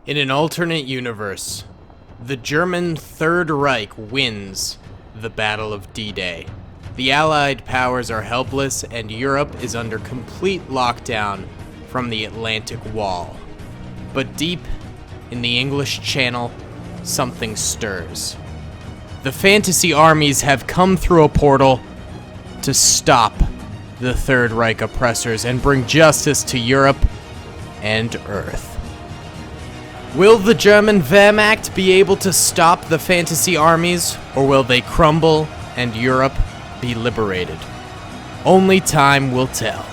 In an alternate universe, the German Third Reich wins the Battle of D-Day. The Allied powers are helpless and Europe is under complete lockdown from the Atlantic Wall. But deep in the English Channel, something stirs. The fantasy armies have come through a portal to stop the Third Reich oppressors and bring justice to Europe and Earth. Will the German Wehrmacht be able to stop the fantasy armies, or will they crumble and Europe be liberated? Only time will tell.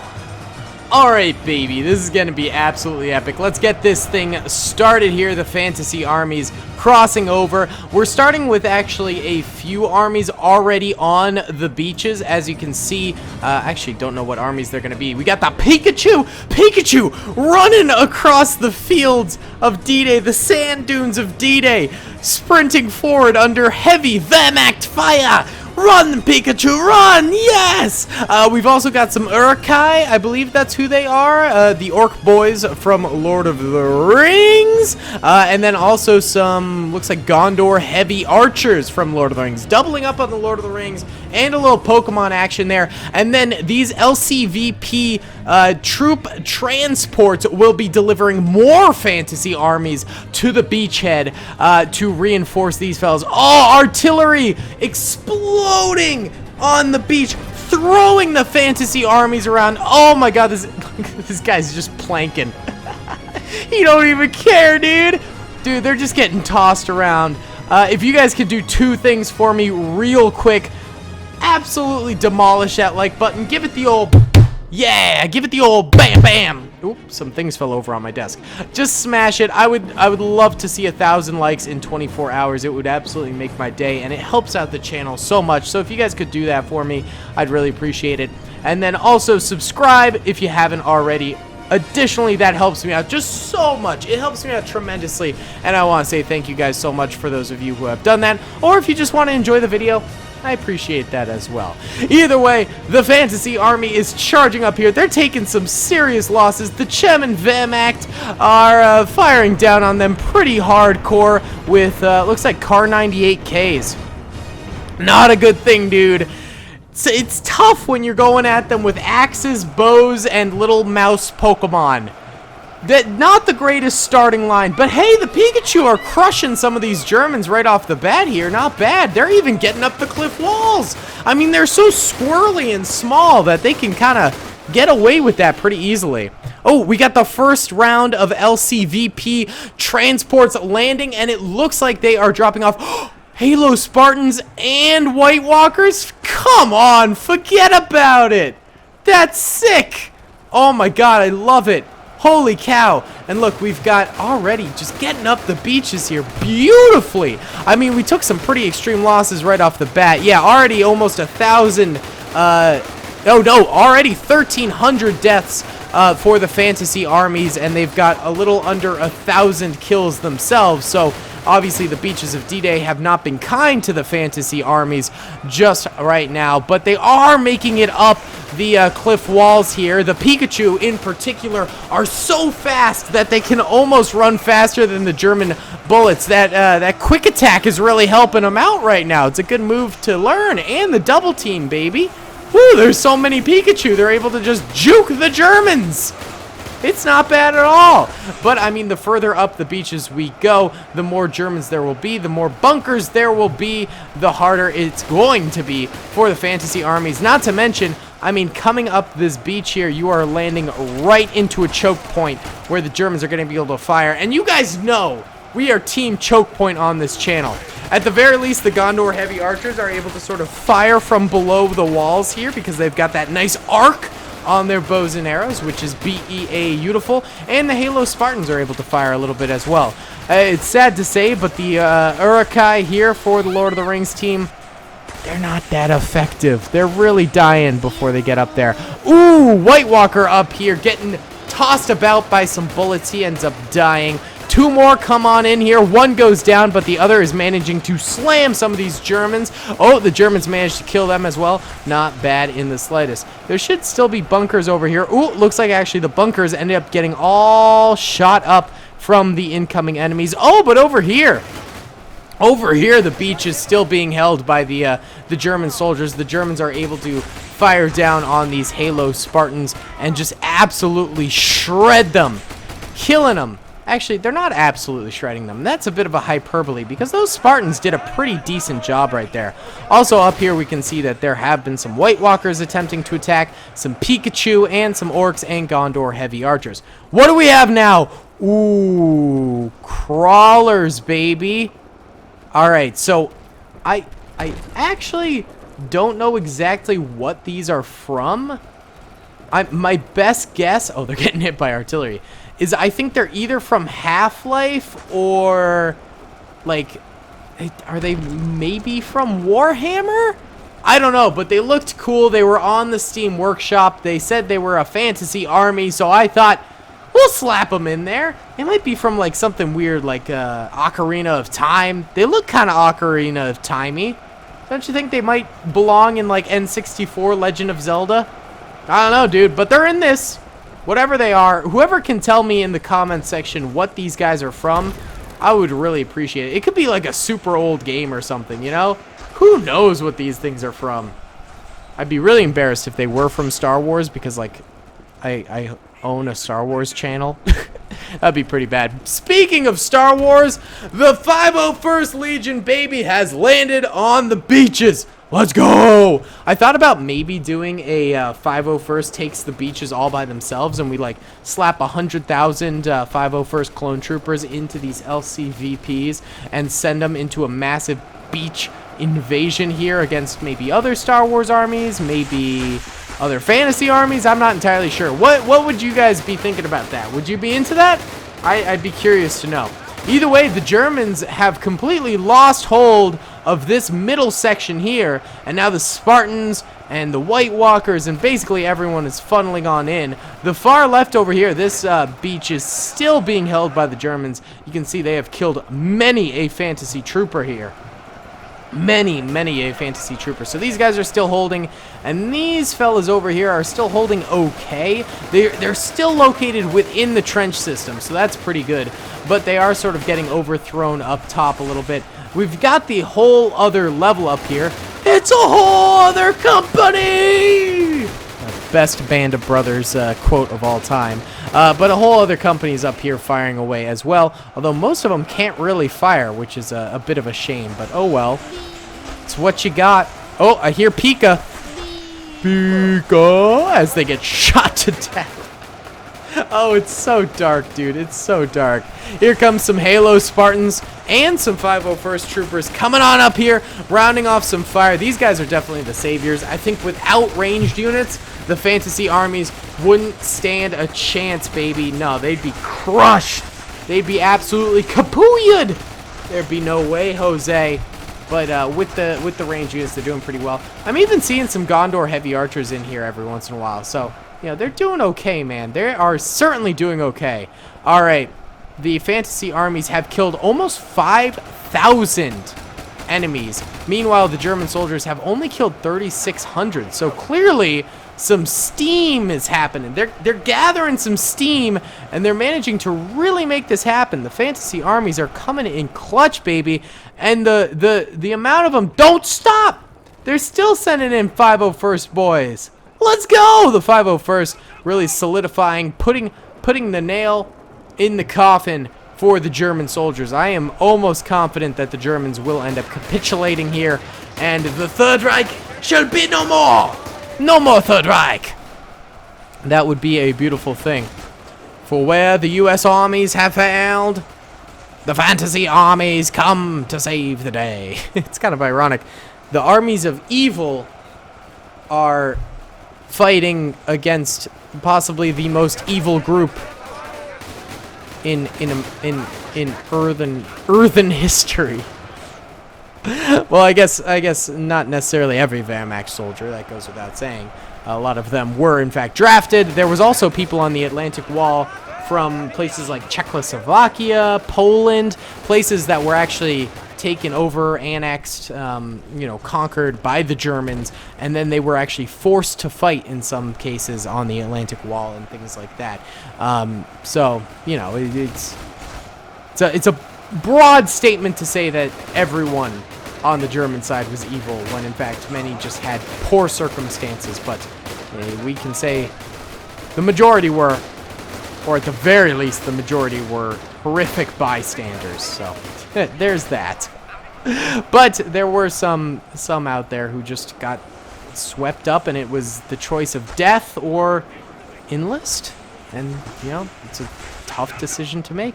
Alright, baby, this is going to be absolutely epic. Let's get this thing started here. The fantasy armies crossing over. We're starting with actually a few armies already on the beaches. As you can see, actually don't know what armies they're going to be. We got the Pikachu running across the fields of D-Day, the sand dunes of D-Day, sprinting forward under heavy Wehrmacht fire. Run, Pikachu, run! Yes! We've also got some Uruk-hai. I believe that's who they are. The orc boys from Lord of the Rings. And then also some, looks like Gondor heavy archers from Lord of the Rings. Doubling up on the Lord of the Rings. And a little Pokemon action there. And then these LCVP troop transports will be delivering more fantasy armies to the beachhead to reinforce these fellas. Oh, artillery exploding on the beach, throwing the fantasy armies around. Oh my god, this guy's just planking. He don't even care, dude. Dude, they're just getting tossed around. If you guys could do two things for me real quick, absolutely demolish that like button. Give it the old, yeah, give it the old bam bam. Oop, some things fell over on my desk. Just smash it. I would love to see 1,000 likes in 24 hours. It would absolutely make my day, and it helps out the channel so much. So if you guys could do that for me, I'd really appreciate it. And then also subscribe if you haven't already. Additionally, that helps me out just so much. It helps me out tremendously, and I want to say thank you guys so much for those of you who have done that. Or if you just want to enjoy the video, I appreciate that as well. Either way, the fantasy army is charging up here. They're taking some serious losses. The German Wehrmacht are firing down on them pretty hardcore with, looks like Kar 98Ks. Not a good thing, dude. It's tough when you're going at them with axes, bows, and little mouse Pokemon. Not the greatest starting line, but hey, the Pikachu are crushing some of these Germans right off the bat here. Not bad. They're even getting up the cliff walls. I mean, they're so squirrely and small that they can kind of get away with that pretty easily. Oh, we got the first round of LCVP transports landing, and it looks like they are dropping off Halo Spartans and White Walkers. Come on, forget about it. That's sick. Oh my god, I love it. Holy cow. And look, we've got already just getting up the beaches here beautifully. I mean, we took some pretty extreme losses right off the bat. Yeah, already almost 1,000, oh no, already 1,300 deaths for the fantasy armies, and they've got a little under 1,000 kills themselves. So obviously the beaches of D-Day have not been kind to the fantasy armies just right now, but they are making it up the cliff walls here. The Pikachu in particular are so fast that they can almost run faster than the German bullets. That quick attack is really helping them out right now. It's a good move to learn. And the double team, baby. Woo, there's so many Pikachu. They're able to just juke the Germans. It's not bad at all. But, I mean, the further up the beaches we go, the more Germans there will be, the more bunkers there will be, the harder it's going to be for the fantasy armies. Not to mention, I mean, coming up this beach here, you are landing right into a choke point where the Germans are going to be able to fire. And you guys know we are team choke point on this channel. At the very least, the Gondor heavy archers are able to sort of fire from below the walls here because they've got that nice arc on their bows and arrows, which is beautiful, and the Halo Spartans are able to fire a little bit as well. It's sad to say, but the Uruk-hai here for the Lord of the Rings team, they're not that effective. They're really dying before they get up there. Ooh, White Walker up here getting tossed about by some bullets. He ends up dying. Two more come on in here. One goes down, but the other is managing to slam some of these Germans. Oh, the Germans managed to kill them as well. Not bad in the slightest. There should still be bunkers over here. Ooh, looks like actually the bunkers ended up getting all shot up from the incoming enemies. Oh, but over here, the beach is still being held by the German soldiers. The Germans are able to fire down on these Halo Spartans and just absolutely shred them, killing them. Actually, they're not absolutely shredding them. That's a bit of a hyperbole because those Spartans did a pretty decent job right there. Also up here we can see that there have been some White Walkers attempting to attack, some Pikachu, and some Orcs and Gondor heavy archers. What do we have now? Ooh, crawlers, baby. Alright, so I actually don't know exactly what these are from. My best guess, oh, they're getting hit by artillery, is I think they're either from Half-Life or, like, are they maybe from Warhammer? I don't know, but they looked cool. They were on the Steam Workshop. They said they were a fantasy army, so I thought, we'll slap them in there. They might be from, like, something weird, like Ocarina of Time. They look kind of Ocarina of Timey. Don't you think they might belong in, like, N64 Legend of Zelda? I don't know, dude, but they're in this. Whatever they are, whoever can tell me in the comment section what these guys are from, I would really appreciate it. It could be like a super old game or something, you know? Who knows what these things are from? I'd be really embarrassed if they were from Star Wars because, like, I own a Star Wars channel. That'd be pretty bad. Speaking of Star Wars, the 501st Legion, baby, has landed on the beaches. Let's go! I thought about maybe doing a 501st takes the beaches all by themselves and we like slap 100,000 501st clone troopers into these LCVPs and send them into a massive beach invasion here against maybe other Star Wars armies, maybe other fantasy armies. I'm not entirely sure. What would you guys be thinking about that? Would you be into that? I'd be curious to know. Either way, the Germans have completely lost hold of this middle section here, and now the Spartans and the White Walkers and basically everyone is funneling on in. The far left over here, this beach is still being held by the Germans. You can see they have killed many a fantasy trooper here. Many a fantasy trooper. So these guys are still holding, and these fellas over here are still holding okay. They're still located within the trench system, so that's pretty good. But they are sort of getting overthrown up top a little bit. We've got the whole other level up here. It's a whole other company! Best Band of Brothers quote of all time. But a whole other company's up here firing away as well. Although most of them can't really fire, which is a bit of a shame. But oh well. It's what you got. Oh, I hear Pika. Pika! As they get shot to death. Oh, it's so dark, dude. It's so dark. Here comes some Halo Spartans and some 501st troopers coming on up here, rounding off some fire. These guys are definitely the saviors. I think without ranged units, the fantasy armies wouldn't stand a chance, baby. No, they'd be crushed. They'd be absolutely kapooyed. There'd be no way, Jose. But with the range units, they're doing pretty well. I'm even seeing some Gondor heavy archers in here every once in a while. So, you know, they're doing okay, man. They are certainly doing okay. All right. The fantasy armies have killed almost 5,000 enemies. Meanwhile, the German soldiers have only killed 3,600. So clearly, some steam is happening. They're gathering some steam, and they're managing to really make this happen. The fantasy armies are coming in clutch, baby, and the amount of them don't stop. They're still sending in 501st boys. Let's go! The 501st really solidifying, putting the nail in the coffin for the German soldiers. I am almost confident that the Germans will end up capitulating here, and the Third Reich shall be no more! No more Third Reich! That would be a beautiful thing. For where the U.S. armies have failed, the fantasy armies come to save the day. It's kind of ironic. The armies of evil are fighting against possibly the most evil group in earthen history. Well, I guess not necessarily every Wehrmacht soldier, that goes without saying. A lot of them were in fact drafted. There was also people on the Atlantic Wall from places like Czechoslovakia, Poland, places that were actually taken over, annexed, you know, conquered by the Germans, and then they were actually forced to fight in some cases on the Atlantic Wall and things like that. So, you know, It's a broad statement to say that everyone on the German side was evil, when in fact many just had poor circumstances. But we can say the majority were, or at the very least, the majority were horrific bystanders. So there's that. But there were some out there who just got swept up, and it was the choice of death or enlist. And, you know, it's a tough decision to make.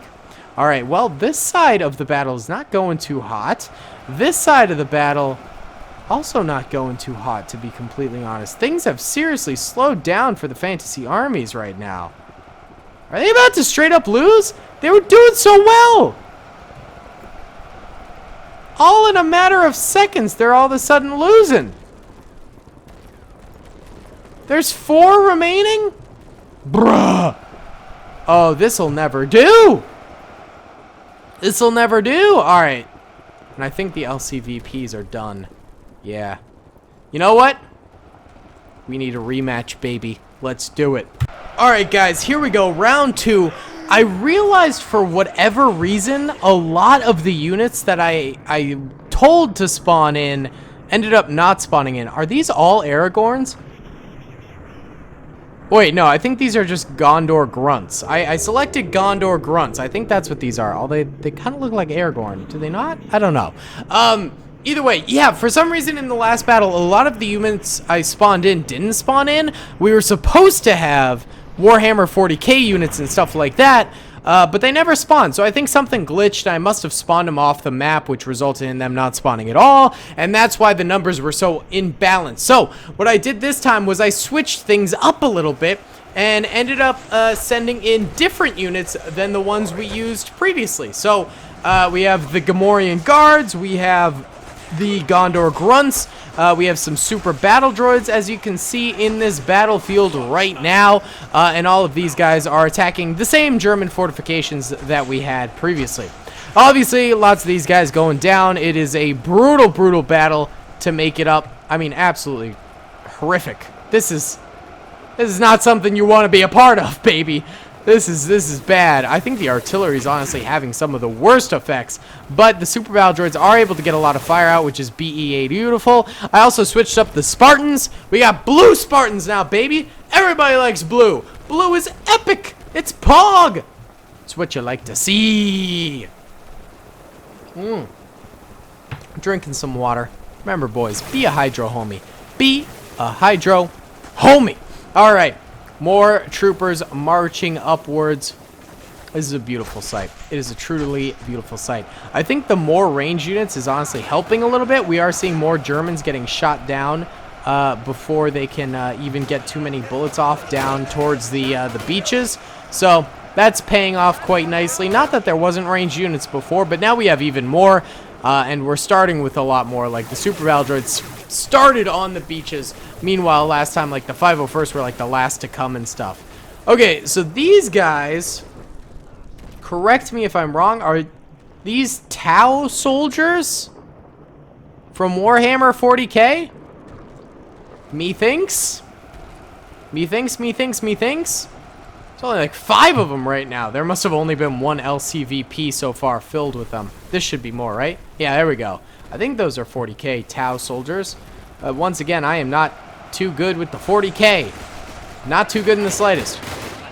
All right, well, this side of the battle is not going too hot. This side of the battle also not going too hot, to be completely honest. Things have seriously slowed down for the fantasy armies right now. Are they about to straight up lose? They were doing so well. All in a matter of seconds, they're all of a sudden losing. There's 4 remaining? Bruh. Oh, this'll never do. This'll never do. All right. And I think the LCVPs are done. Yeah. You know what? We need a rematch, baby. Let's do it. All right, guys, here we go. Round 2. I realized for whatever reason, a lot of the units that I told to spawn in ended up not spawning in. Are these all Aragorns? Wait, no, I think these are just Gondor Grunts. I selected Gondor Grunts. I think that's what these are. Although they kind of look like Aragorn. Do they not? I don't know. Either way, yeah, for some reason in the last battle, a lot of the units I spawned in didn't spawn in. We were supposed to have Warhammer 40k units and stuff like that, but they never spawned. So I think something glitched, and I must have spawned them off the map, which resulted in them not spawning at all, and that's why the numbers were so imbalanced. So what I did this time was I switched things up a little bit and ended up sending in different units than the ones we used previously. So we have the Gamorrean Guards, we have the Gondor Grunts, we have some super battle droids, as you can see in this battlefield right now, and all of these guys are attacking the same German fortifications that we had previously. Obviously, lots of these guys going down. It is a brutal, brutal battle to make it up. I mean, absolutely horrific. This is not something you want to be a part of, baby. This is bad. I think the artillery is honestly having some of the worst effects, but the super battle droids are able to get a lot of fire out, which is BEA beautiful. I also switched up the Spartans. We got blue Spartans now, baby. Everybody likes blue. Blue is epic. It's Pog. It's what you like to see. Drinking some water. Remember, boys, be a hydro homie. Be a hydro homie. All right. More troopers marching upwards. This is a beautiful sight. It is a truly beautiful sight. I think the more range units is honestly helping a little bit. We are seeing more Germans getting shot down before they can even get too many bullets off down towards the beaches. So that's paying off quite nicely. Not that there wasn't range units before, but now we have even more. And we're starting with a lot more. Like the super battle droids started on the beaches. Meanwhile, last time, like the 501st were like the last to come and stuff. Okay, so these guys, correct me if I'm wrong, are these Tau soldiers from Warhammer 40k? Methinks. There's only like 5 of them right now. There must have only been 1 LCVP so far filled with them. This should be more, right? Yeah, there we go. I think those are 40k Tau soldiers. Once again, I am not too good with the 40k. Not too good in the slightest.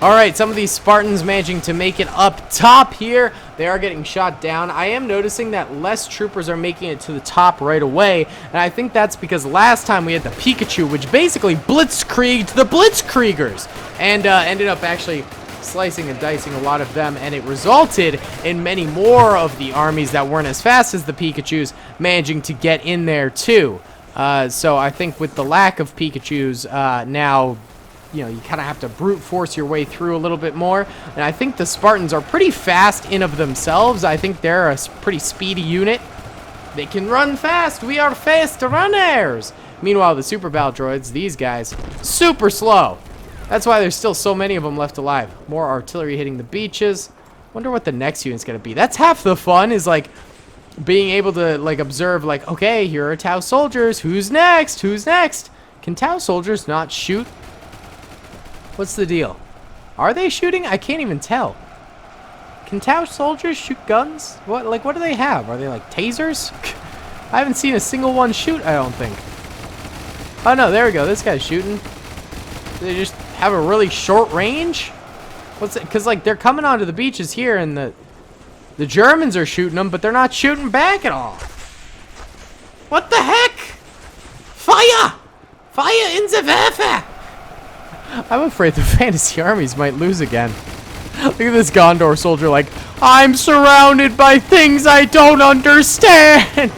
Alright, some of these Spartans managing to make it up top here. They are getting shot down. I am noticing that less troopers are making it to the top right away. And I think that's because last time we had the Pikachu, which basically blitzkrieged the Blitzkriegers. And ended up actually slicing and dicing a lot of them. And it resulted in many more of the armies that weren't as fast as the Pikachus managing to get in there too. So I think with the lack of Pikachus, now, you know, you kind of have to brute force your way through a little bit more. And I think the Spartans are pretty fast in of themselves. I think they're a pretty speedy unit. They can run fast. We are fast runners. Meanwhile, the super battle droids, these guys, super slow. That's why there's still so many of them left alive. More artillery hitting the beaches. Wonder what the next unit's going to be. That's half the fun, is like being able to like observe, like, okay, here are Tau soldiers. Who's next? Who's next? Can Tau soldiers not shoot? What's the deal? Are they shooting? I can't even tell. Can Tau soldiers shoot guns? What do they have? Are they like tasers? I haven't seen a single one shoot, I don't think. Oh no, there we go. This guy's shooting. They just have a really short range? What's it? Because like they're coming onto the beaches here, and the Germans are shooting them, but they're not shooting back at all. What the heck? Fire! Fire in the Werfer! I'm afraid the fantasy armies might lose again. Look at this Gondor soldier like, I'm surrounded by things I don't understand!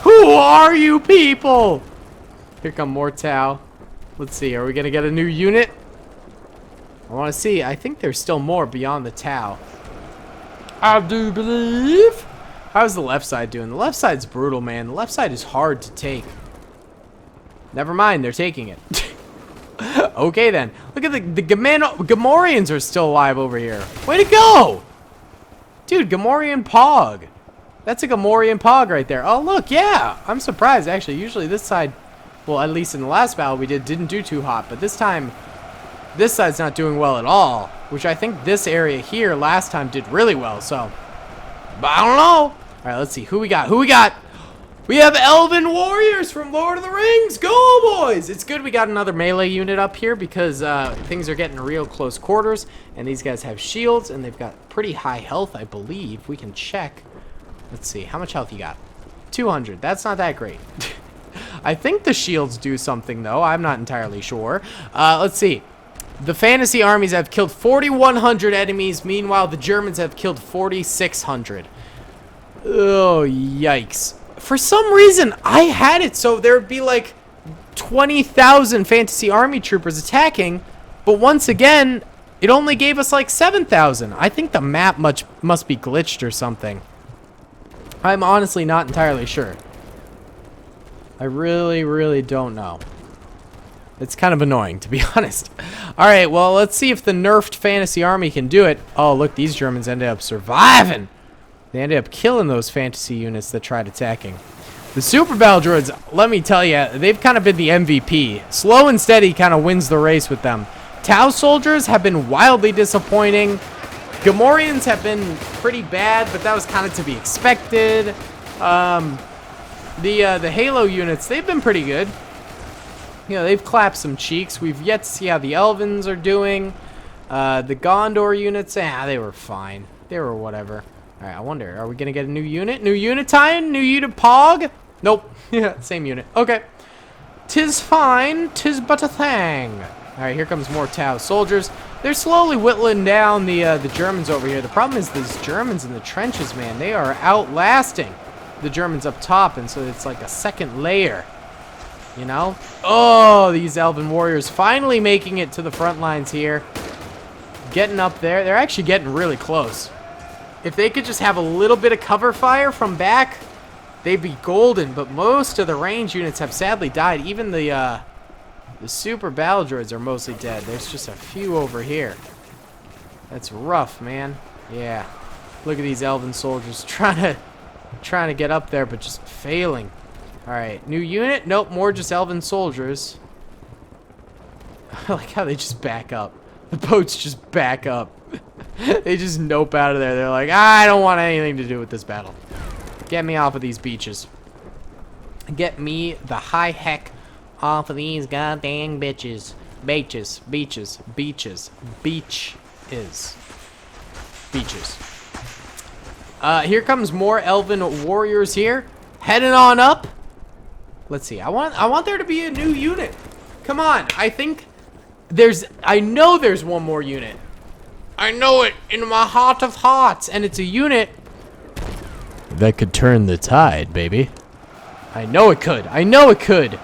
Who are you people? Here come more Tau. Let's see, are we gonna get a new unit? I wanna see, I think there's still more beyond the Tau. I do believe. How's the left side doing? The left side's brutal, man. The left side is hard to take. Never mind, they're taking it. Okay then. Look at the Gamorreans are still alive over here. Way to go! Dude, Gamorrean Pog. That's a Gamorrean Pog right there. Oh look, yeah. I'm surprised actually. Usually this side, well at least in the last battle we didn't do too hot, but this time this side's not doing well at all. Which I think this area here last time did really well, so. But I don't know. Alright, let's see. Who we got? Who we got? We have Elven Warriors from Lord of the Rings. Go, boys! It's good we got another melee unit up here because things are getting real close quarters. And these guys have shields, and they've got pretty high health, I believe. We can check. Let's see. How much health you got? 200. That's not that great. I think the shields do something, though. I'm not entirely sure. Let's see. The fantasy armies have killed 4,100 enemies. Meanwhile, the Germans have killed 4,600. Oh, yikes. For some reason, I had it so there would be like 20,000 fantasy army troopers attacking, but once again, it only gave us like 7,000. I think the map must be glitched or something. I'm honestly not entirely sure. I really don't know. It's kind of annoying, to be honest. Alright, well, let's see if the nerfed fantasy army can do it. Oh, look, these Germans ended up surviving. They ended up killing those fantasy units that tried attacking. The Super Battle Droids, let me tell you, they've kind of been the MVP. Slow and steady kind of wins the race with them. Tau soldiers have been wildly disappointing. Gamorreans have been pretty bad, but that was kind of to be expected. The Halo units, they've been pretty good. You know, they've clapped some cheeks. We've yet to see how the Elvens are doing. The Gondor units, they were fine. They were whatever. Alright, I wonder, are we gonna get a new unit? New unit time? New unit Pog? Nope. Yeah, same unit. Okay. 'Tis fine, 'tis but a thing. Alright, here comes more Tau soldiers. They're slowly whittling down the Germans over here. The problem is these Germans in the trenches, man. They are outlasting the Germans up top, and so it's like a second layer. You know? Oh, these Elven Warriors finally making it to the front lines here. Getting up there. They're actually getting really close. If they could just have a little bit of cover fire from back, they'd be golden. But most of the range units have sadly died. Even the Super Battle Droids are mostly dead. There's just a few over here. That's rough, man. Yeah. Look at these Elven soldiers trying to get up there, but just failing. Alright, new unit? Nope, more just Elven soldiers. I like how they just back up. The boats just back up. They just nope out of there. They're like, I don't want anything to do with this battle. Get me off of these beaches. Get me the high heck off of these goddamn bitches. Beaches. Beaches. Beaches. Beach is. Beaches. Here comes more Elven Warriors here. Heading on up. Let's see. I want there to be a new unit. Come on. I know there's one more unit. I know it in my heart of hearts, and it's a unit that could turn the tide, baby. I know it could. I know it could.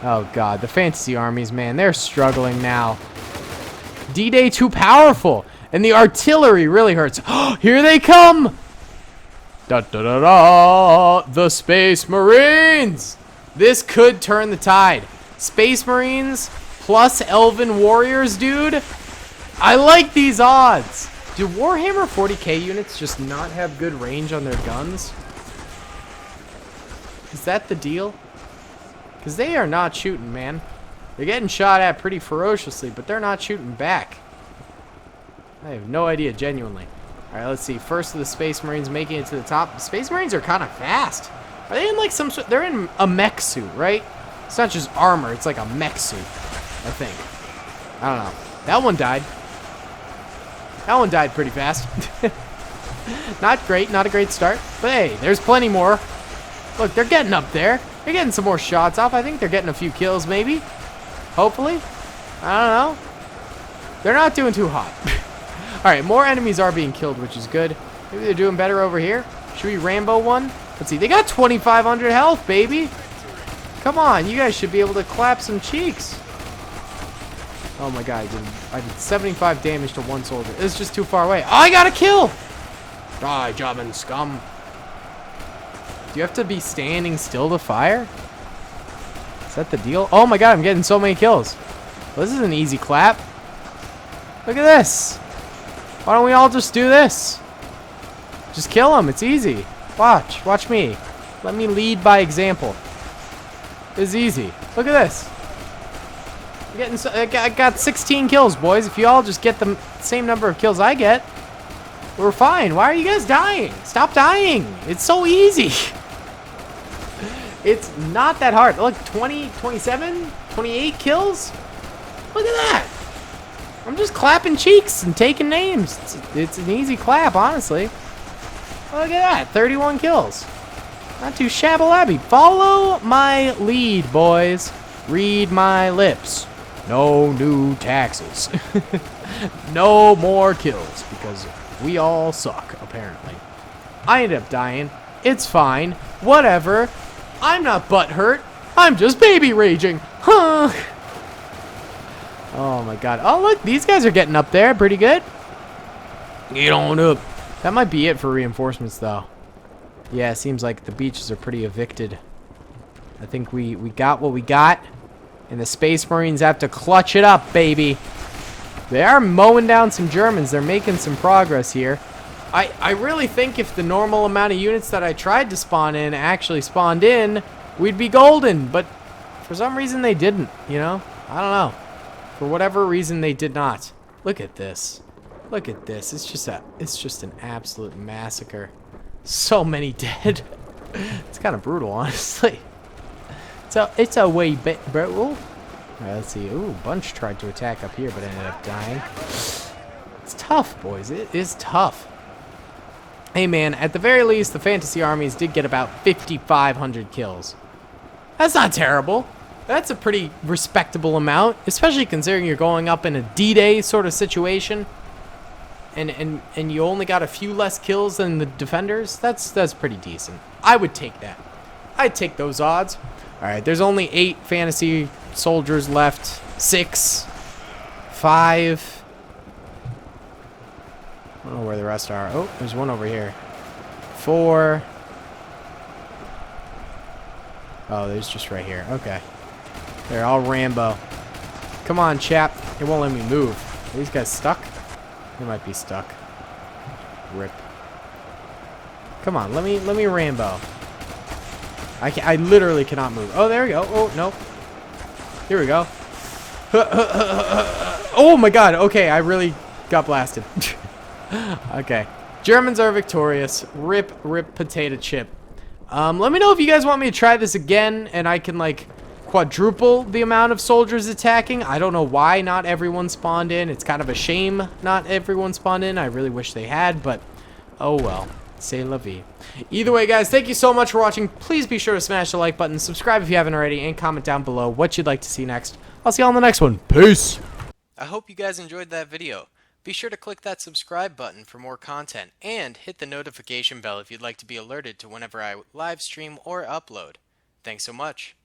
Oh god, the fantasy armies, man, they're struggling now. D-Day too powerful, and the artillery really hurts. Here they come. Da da da da. The Space Marines. This could turn the tide. Space Marines plus Elven Warriors, dude. I like these odds. Do Warhammer 40k units just not have good range on their guns? Is that the deal? Because they are not shooting, man. They're getting shot at pretty ferociously, but they're not shooting back. I have no idea, genuinely. Alright, let's see. First of the Space Marines making it to the top. The Space Marines are kind of fast. Are they in like some sort... They're in a mech suit, right? It's not just armor. It's like a mech suit, I think. I don't know. That one died. That one died pretty fast. Not great. Not a great start. But hey, there's plenty more. Look, they're getting up there. They're getting some more shots off. I think they're getting a few kills, maybe. Hopefully. I don't know. They're not doing too hot. Alright, more enemies are being killed, which is good. Maybe they're doing better over here. Should we Rambo one? Let's see. They got 2,500 health, baby. Come on. You guys should be able to clap some cheeks. Oh my god. I did 75 damage to one soldier. It's just too far away. Oh, I got a kill. Die, German scum. Do you have to be standing still to fire? Is that the deal? Oh my god, I'm getting so many kills. Well, this is an easy clap. Look at this. Why don't we all just do this? Just kill them. It's easy. Watch. Watch me. Let me lead by example. It's easy. Look at this. I'm getting I got 16 kills, boys. If you all just get the same number of kills I get, we're fine. Why are you guys dying? Stop dying. It's so easy. It's not that hard. Look, 20, 27, 28 kills. Look at that. I'm just clapping cheeks and taking names. It's an easy clap, honestly. Look at that. 31 kills. Not too shabby. Follow my lead, boys. Read my lips. No new taxes. No more kills because we all suck, apparently. I ended up dying. It's fine. Whatever. I'm not butthurt. I'm just baby raging. Huh. Oh my god. Oh look, these guys are getting up there pretty good. Get on up. That might be it for reinforcements though. Yeah, it seems like the beaches are pretty evicted. I think we got what we got. And the Space Marines have to clutch it up, baby. They are mowing down some Germans. They're making some progress here. I really think if the normal amount of units that I tried to spawn in actually spawned in, we'd be golden. But for some reason they didn't, you know? I don't know. For whatever reason they did not. Look at this. Look at this. It's just an absolute massacre. So many dead. It's kind of brutal, honestly. It's a way bit brutal. Alright, let's see. Ooh, Bunch tried to attack up here, but ended up dying. It's tough, boys. It is tough. Hey, man, at the very least, the Fantasy Armies did get about 5,500 kills. That's not terrible. That's a pretty respectable amount, especially considering you're going up in a D-Day sort of situation. And you only got a few less kills than the defenders. That's pretty decent. I would take that. I'd take those odds. All right, there's only 8 fantasy soldiers left. 6, 5. I don't know where the rest are. Oh, there's one over here. 4. Oh, there's just right here. Okay. They're all Rambo. Come on, chap. It won't let me move. Are these guys stuck? They might be stuck. Rip. Come on, let me Rambo. I literally cannot move. Oh, there we go. Oh, no. Here we go. Oh my god. Okay, I really got blasted. Okay. Germans are victorious. Rip, rip, potato chip. Let me know if you guys want me to try this again and I can, like, quadruple the amount of soldiers attacking. I don't know why not everyone spawned in. It's kind of a shame not everyone spawned in. I really wish they had, but oh well. C'est la vie. Either way, guys, thank you so much for watching. Please be sure to smash the like button, subscribe if you haven't already, and comment down below what you'd like to see next. I'll see you all in the next one. Peace! I hope you guys enjoyed that video. Be sure to click that subscribe button for more content, and hit the notification bell if you'd like to be alerted to whenever I live stream or upload. Thanks so much.